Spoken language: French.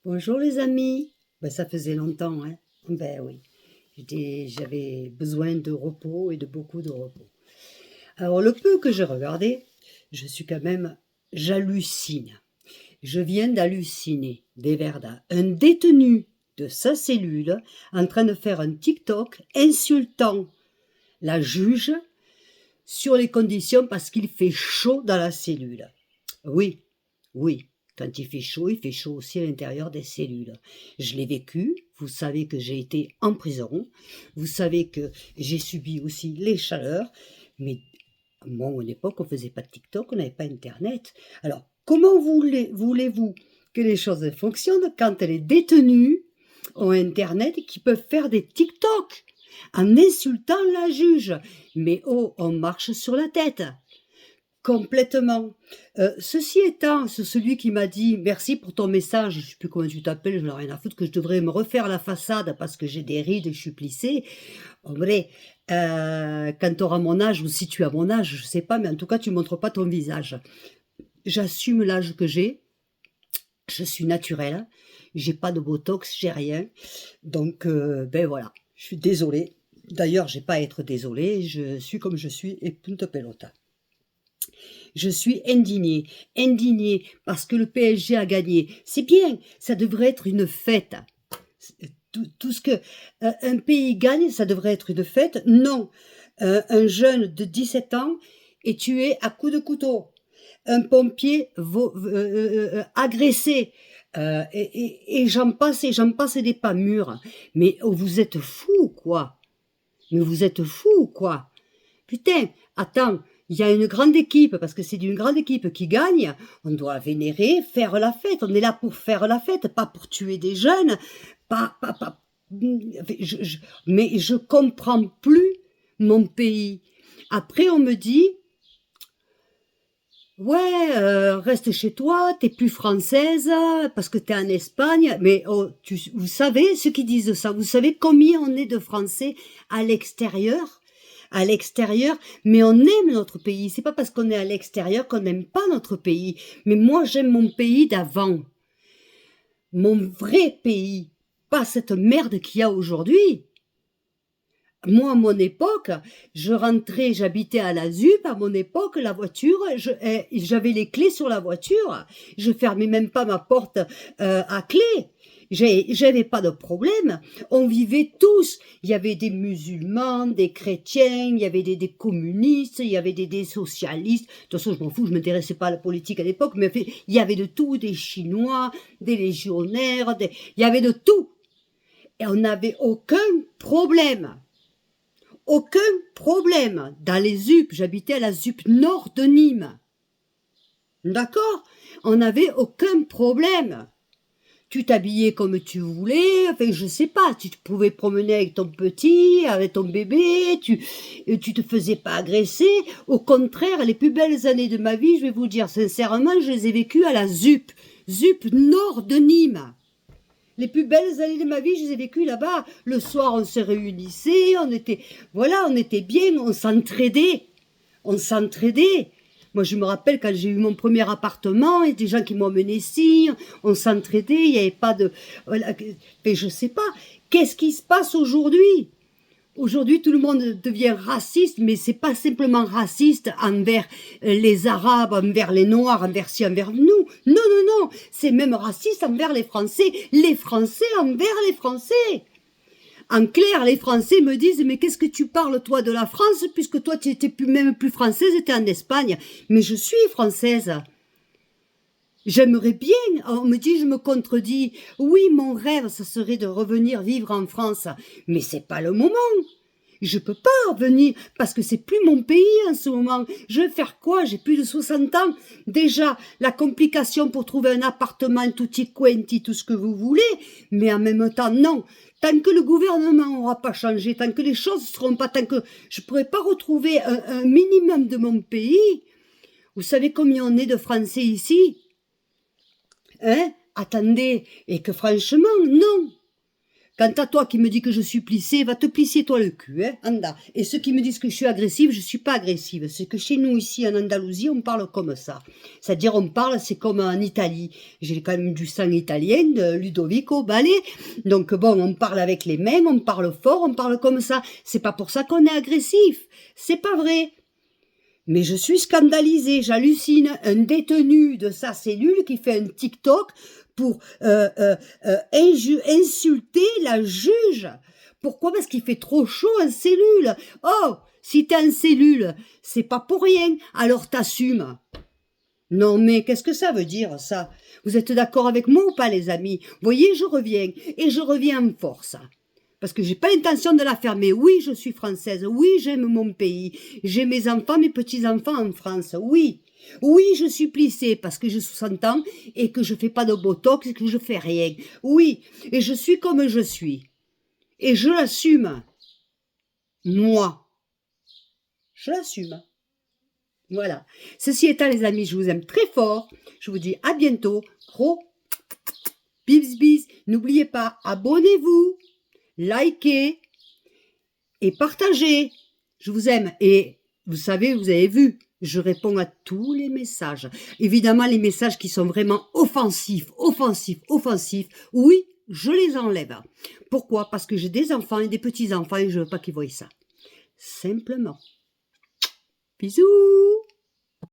Bonjour les amis. Ben, ça faisait longtemps, hein. Ben oui, j'avais besoin de repos et de beaucoup de repos. Alors le peu que j'ai regardé, je suis quand même, j'hallucine. Je viens d'halluciner, des Verda. Un détenu de sa cellule en train de faire un TikTok insultant la juge sur les conditions parce qu'il fait chaud dans la cellule. Oui, oui, quand il fait chaud aussi à l'intérieur des cellules. Je l'ai vécu, vous savez que j'ai été en prison, vous savez que j'ai subi aussi les chaleurs, mais moi, à mon époque, on ne faisait pas de TikTok, on n'avait pas Internet. Alors, comment voulez-vous que les choses fonctionnent quand les détenus ont Internet et qui peuvent faire des TikTok en insultant la juge? Mais oh, on marche sur la tête. Complètement. Ceci étant, c'est celui qui m'a dit merci pour ton message, je ne sais plus comment tu t'appelles, je n'ai rien à foutre, que je devrais me refaire la façade parce que j'ai des rides et je suis plissée. En vrai, quand tu auras mon âge, ou si tu as mon âge, je ne sais pas, mais en tout cas, tu ne montres pas ton visage. J'assume l'âge que j'ai, je suis naturelle, j'ai pas de botox, j'ai rien. Donc, ben voilà, je suis désolée. D'ailleurs, j'ai pas à être désolée, je suis comme je suis et punto pelota. Je suis indignée, indignée parce que le PSG a gagné. C'est bien, ça devrait être une fête. Tout ce que un pays gagne, ça devrait être une fête. Non, un jeune de 17 ans est tué à coups de couteau. Un pompier agressé. Et j'en passe des pas mûrs. Mais oh, vous êtes fous, quoi. Mais vous êtes fous, quoi. Putain, attends, il y a une grande équipe, parce que c'est d'une grande équipe qui gagne, on doit vénérer, faire la fête, on est là pour faire la fête, pas pour tuer des jeunes, pas, mais je comprends plus mon pays. Après, on me dit, ouais, reste chez toi, t'es plus française, parce que t'es en Espagne, mais oh, vous savez ceux qui disent ça, vous savez combien on est de Français à l'extérieur? À l'extérieur, mais on aime notre pays. C'est pas parce qu'on est à l'extérieur qu'on n'aime pas notre pays. Mais moi, j'aime mon pays d'avant. Mon vrai pays. Pas cette merde qu'il y a aujourd'hui. Moi, à mon époque, je rentrais, j'habitais à la ZUP, à mon époque, la voiture, j'avais les clés sur la voiture. Je fermais même pas ma porte à clé. J'avais pas de problème. On vivait tous. Il y avait des musulmans, des chrétiens, il y avait des communistes, il y avait des socialistes. De toute façon, je m'en fous, je m'intéressais pas à la politique à l'époque, mais il y avait de tout, des Chinois, des légionnaires, il y avait de tout. Et on n'avait aucun problème. Aucun problème. Dans les ZUP, j'habitais à la ZUP nord de Nîmes. D'accord? On n'avait aucun problème. Tu t'habillais comme tu voulais, enfin je sais pas, tu te pouvais promener avec ton petit, avec ton bébé, tu te faisais pas agresser. Au contraire, les plus belles années de ma vie, je vais vous dire sincèrement, je les ai vécues à la ZUP, ZUP nord de Nîmes. Les plus belles années de ma vie, je les ai vécues là-bas. Le soir, on se réunissait, on était bien, on s'entraidait. On s'entraidait. Moi, je me rappelle quand j'ai eu mon premier appartement, il y a des gens qui m'ont mené ici, on s'entraidait, il n'y avait pas de... Voilà, mais je sais pas, qu'est-ce qui se passe aujourd'hui? Aujourd'hui, tout le monde devient raciste, mais c'est pas simplement raciste envers les Arabes, envers les Noirs, envers envers nous. Non, non, non, c'est même raciste envers les Français envers les Français. En clair, les Français me disent, mais qu'est-ce que tu parles, toi, de la France, puisque toi, tu étais même plus française, tu étais en Espagne. Mais je suis française. J'aimerais bien, on me dit, je me contredis, oui, mon rêve, ça serait de revenir vivre en France. Mais c'est pas le moment. Je peux pas revenir, parce que c'est plus mon pays en ce moment. Je vais faire quoi? J'ai plus de 60 ans. Déjà, la complication pour trouver un appartement, tutti quanti, tout ce que vous voulez. Mais en même temps, non. Tant que le gouvernement n'aura pas changé, tant que les choses ne seront pas, tant que je pourrai pas retrouver un minimum de mon pays. Vous savez combien on est de Français ici? Hein? Attendez. Et que franchement, non. Quant à toi qui me dis que je suis plissée, va te plisser toi le cul, hein, anda. Et ceux qui me disent que je suis agressive, je suis pas agressive. C'est que chez nous ici en Andalousie, on parle comme ça. C'est-à-dire on parle, c'est comme en Italie. J'ai quand même du sang italien, de Ludovico Ballet. Donc bon, on parle avec les mains, on parle fort, on parle comme ça. C'est pas pour ça qu'on est agressif. C'est pas vrai. Mais je suis scandalisée, j'hallucine. Un détenu de sa cellule qui fait un TikTok pour insulter la juge. Pourquoi? Parce qu'il fait trop chaud en cellule. Oh, si t'es en cellule, c'est pas pour rien, alors t'assumes. Non mais qu'est-ce que ça veut dire ça? Vous êtes d'accord avec moi ou pas les amis? Vous voyez, je reviens, et je reviens en force. Parce que j'ai pas l'intention de la fermer. Oui, je suis française. Oui, j'aime mon pays. J'ai mes enfants, mes petits-enfants en France. Oui. Oui, je suis plissée parce que j'ai 60 ans et que je fais pas de botox et que je fais rien. Oui. Et je suis comme je suis. Et je l'assume. Moi. Je l'assume. Voilà. Ceci étant, les amis, je vous aime très fort. Je vous dis à bientôt. Gros bis bis. N'oubliez pas, abonnez-vous. Likez et partagez. Je vous aime. Et vous savez, vous avez vu, je réponds à tous les messages. Évidemment, les messages qui sont vraiment offensifs, oui, je les enlève. Pourquoi? Parce que j'ai des enfants et des petits-enfants et je veux pas qu'ils voient ça. Simplement. Bisous!